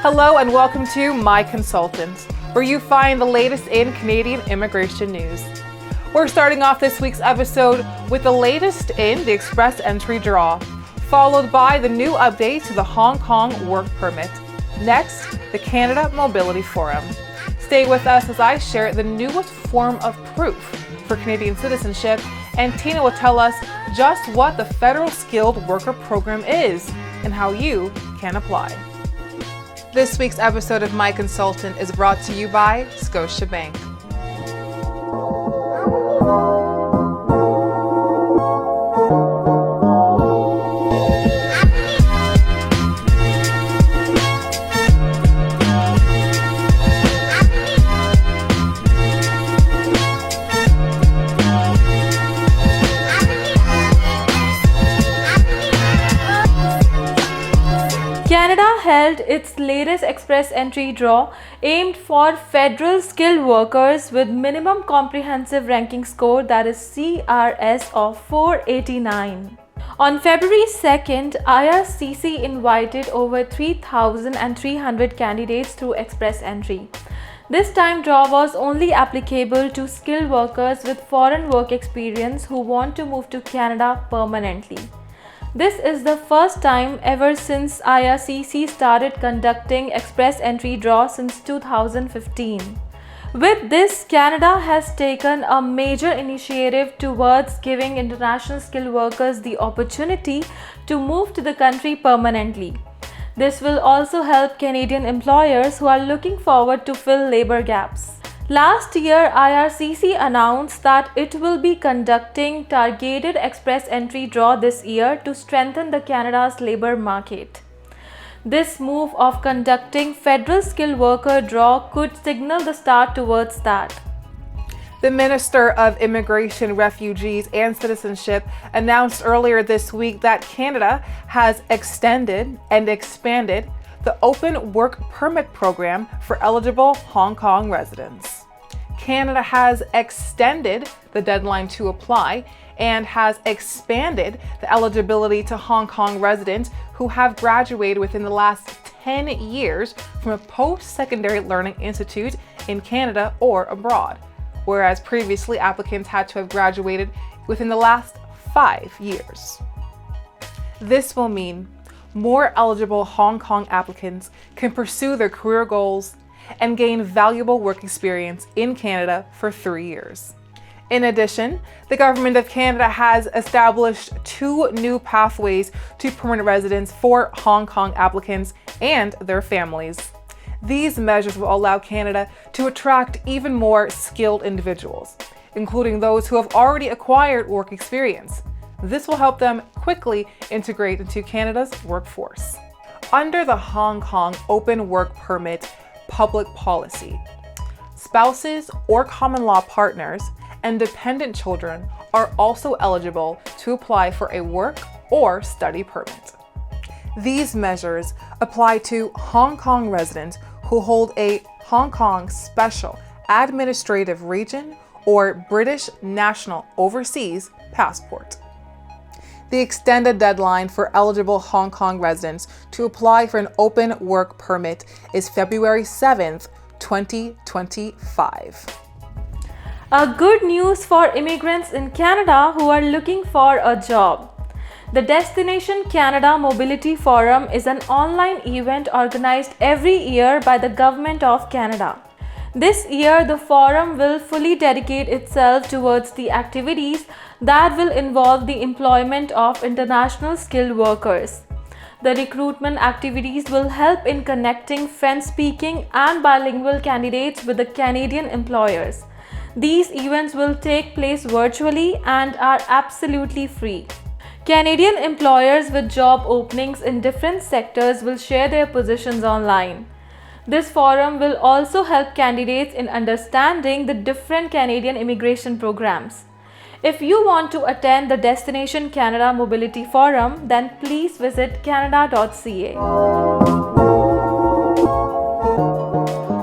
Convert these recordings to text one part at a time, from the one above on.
Hello and welcome to My Consultant, where you find the latest in Canadian immigration news. We're starting off this week's episode with the latest in the ExpressEntry Draw, followed by the new update to the Hong Kong work permit. Next, the Canada Mobility Forum. Stay with us as I share the newest form of proof for Canadian citizenship, and Tina will tell us just what the Federal Skilled Worker Program is and how you can apply. This week's episode of My Consultant is brought to you by Scotiabank. Canada held its latest ExpressEntry Draw aimed for federal skilled workers with minimum comprehensive ranking score, that is CRS, of 489. On February 2nd, IRCC invited over 3,300 candidates through ExpressEntry. This time draw was only applicable to skilled workers with foreign work experience who want to move to Canada permanently. This is the first time ever since IRCC started conducting ExpressEntry Draw since 2015. With this, Canada has taken a major initiative towards giving international skilled workers the opportunity to move to the country permanently. This will also help Canadian employers who are looking forward to fill labor gaps. Last year, IRCC announced that it will be conducting targeted ExpressEntry Draw this year to strengthen the Canada's labor market. This move of conducting federal skilled worker draw could signal the start towards that. The Minister of Immigration, Refugees and Citizenship announced earlier this week that Canada has extended and expanded the Open Work Permit program for eligible Hong Kong residents. Canada has extended the deadline to apply and has expanded the eligibility to Hong Kong residents who have graduated within the last 10 years from a post-secondary learning institute in Canada or abroad, whereas previously applicants had to have graduated within the last 5 years. This will mean more eligible Hong Kong applicants can pursue their career goals and gain valuable work experience in Canada for 3 years. In addition, the Government of Canada has established 2 new pathways to permanent residence for Hong Kong applicants and their families. These measures will allow Canada to attract even more skilled individuals, including those who have already acquired work experience. This will help them quickly integrate into Canada's workforce. Under the Hong Kong Open Work Permit public policy, spouses or common law partners and dependent children are also eligible to apply for a work or study permit. These measures apply to Hong Kong residents who hold a Hong Kong Special Administrative Region or British National Overseas Passport. The extended deadline for eligible Hong Kong residents to apply for an open work permit is February 7th, 2025. Good news for immigrants in Canada who are looking for a job. The Destination Canada Mobility Forum is an online event organized every year by the Government of Canada. This year, the forum will fully dedicate itself towards the activities that will involve the employment of international skilled workers. The recruitment activities will help in connecting French-speaking and bilingual candidates with the Canadian employers. These events will take place virtually and are absolutely free. Canadian employers with job openings in different sectors will share their positions online. This forum will also help candidates in understanding the different Canadian immigration programs. If you want to attend the Destination Canada Mobility Forum, then please visit canada.ca.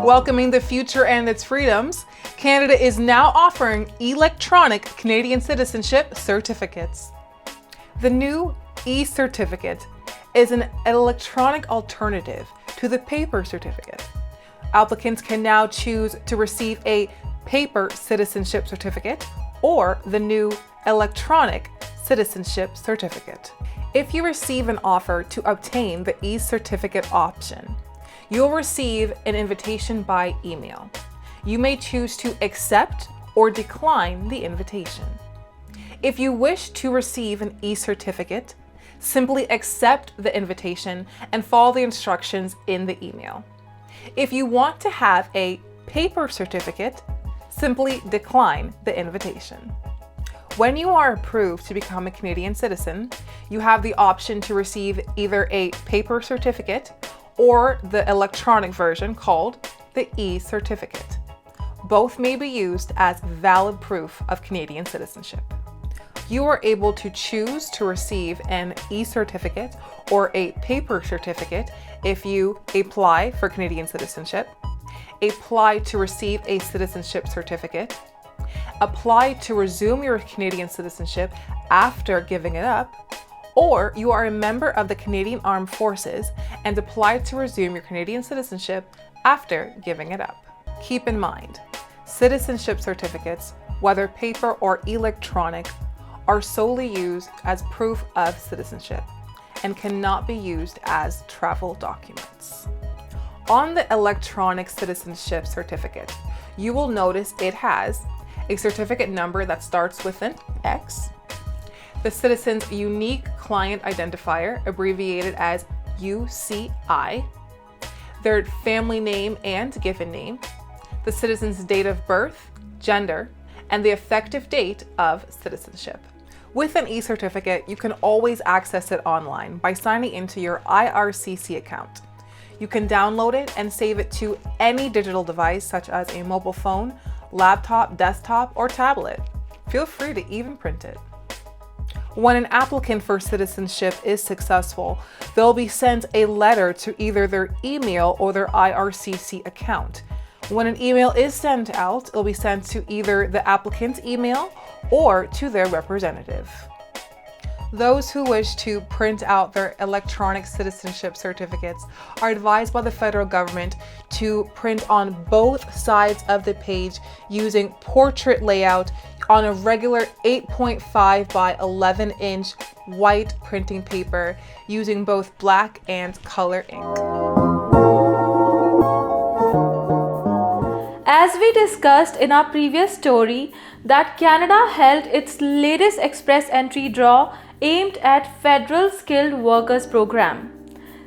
Welcoming the future and its freedoms, Canada is now offering electronic Canadian citizenship certificates. The new e-certificate is an electronic alternative to the paper certificate. Applicants can now choose to receive a paper citizenship certificate or the new electronic citizenship certificate. If you receive an offer to obtain the e-certificate option, you'll receive an invitation by email. You may choose to accept or decline the invitation. If you wish to receive an e-certificate, simply accept the invitation and follow the instructions in the email. If you want to have a paper certificate, simply decline the invitation. When you are approved to become a Canadian citizen, you have the option to receive either a paper certificate or the electronic version called the e-certificate. Both may be used as valid proof of Canadian citizenship. You are able to choose to receive an e-certificate or a paper certificate if you apply for Canadian citizenship, apply to receive a citizenship certificate, apply to resume your Canadian citizenship after giving it up, or you are a member of the Canadian Armed Forces and apply to resume your Canadian citizenship after giving it up. Keep in mind, citizenship certificates, whether paper or electronic, are solely used as proof of citizenship and cannot be used as travel documents. On the electronic citizenship certificate, you will notice it has a certificate number that starts with an X, the citizen's unique client identifier, abbreviated as UCI, their family name and given name, the citizen's date of birth, gender, and the effective date of citizenship. With an e-certificate, you can always access it online by signing into your IRCC account. You can download it and save it to any digital device such as a mobile phone, laptop, desktop, or tablet. Feel free to even print it. When an applicant for citizenship is successful, they'll be sent a letter to either their email or their IRCC account. When an email is sent out, it'll be sent to either the applicant's email or to their representative. Those who wish to print out their electronic citizenship certificates are advised by the federal government to print on both sides of the page using portrait layout on a regular 8.5 by 11-inch white printing paper using both black and color ink. As we discussed in our previous story, that Canada held its latest ExpressEntry Draw aimed at Federal Skilled Workers Program.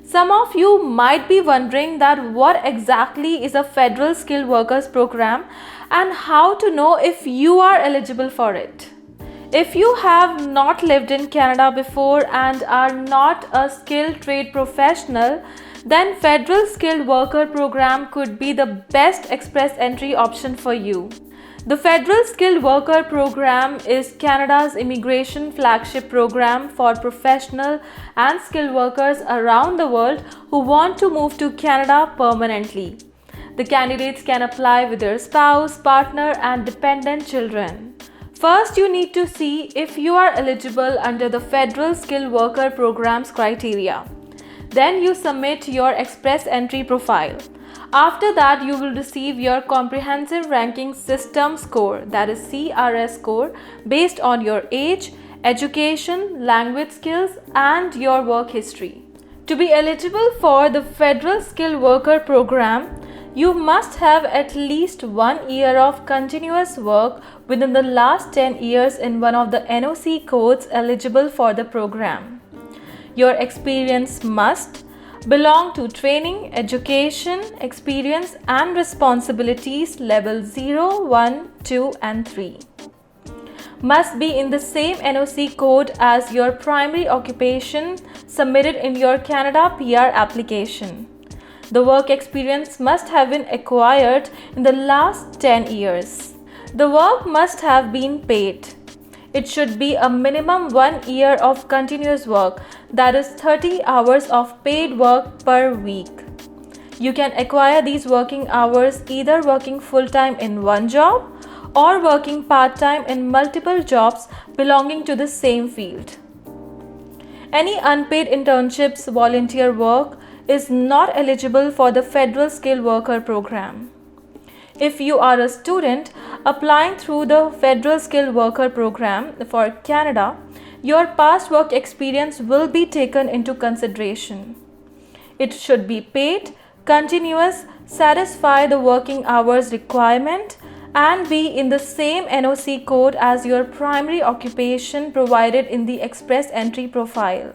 Some of you might be wondering that what exactly is a Federal Skilled Workers Program and how to know if you are eligible for it. If you have not lived in Canada before and are not a skilled trade professional, then Federal Skilled Worker Program could be the best express entry option for you. The Federal Skilled Worker Program is Canada's immigration flagship program for professional and skilled workers around the world who want to move to Canada permanently. The candidates can apply with their spouse, partner, and dependent children. First, you need to see if you are eligible under the Federal Skilled Worker Program's criteria. Then you submit your express entry profile. After that, you will receive your comprehensive ranking system score, that is CRS score, based on your age, education, language skills, and your work history. To be eligible for the Federal Skilled Worker Program, you must have at least 1 year of continuous work within the last 10 years in one of the NOC codes eligible for the program. Your experience must belong to training, education, experience, and responsibilities level 0, 1, 2, and 3. Must be in the same NOC code as your primary occupation submitted in your Canada PR application. The work experience must have been acquired in the last 10 years. The work must have been paid. It should be a minimum 1 year of continuous work, that is 30 hours of paid work per week. You can acquire these working hours either working full-time in one job or working part-time in multiple jobs belonging to the same field. Any unpaid internships, volunteer work, is not eligible for the Federal Skilled Worker Program. If you are a student applying through the Federal Skilled Worker Program for Canada, your past work experience will be taken into consideration. It should be paid, continuous, satisfy the working hours requirement, and be in the same NOC code as your primary occupation provided in the ExpressEntry profile.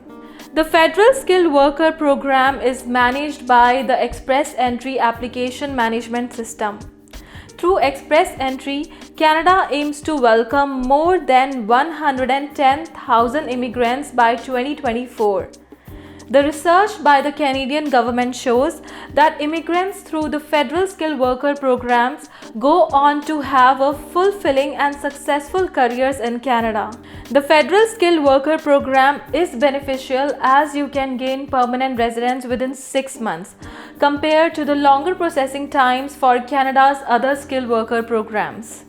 The Federal Skilled Worker Program is managed by the ExpressEntry Application Management System. Through ExpressEntry, Canada aims to welcome more than 110,000 immigrants by 2024. The research by the Canadian government shows that immigrants through the Federal Skilled Worker Programs go on to have a fulfilling and successful careers in Canada. The Federal Skilled Worker Program is beneficial as you can gain permanent residence within 6 months compared to the longer processing times for Canada's other skilled worker programs.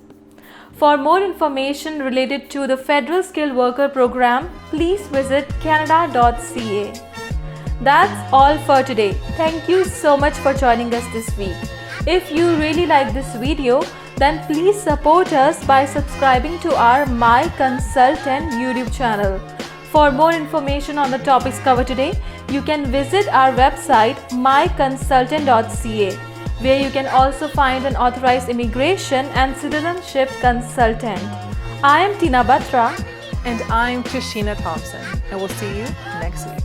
For more information related to the Federal Skilled Worker Program, please visit canada.ca. That's all for today. Thank you so much for joining us this week. If you really like this video, then please support us by subscribing to our My Consultant YouTube channel. For more information on the topics covered today, you can visit our website myconsultant.ca, where you can also find an authorized immigration and citizenship consultant. I am Tina Batra. And I'm Kashina Thompson, and we'll see you next week.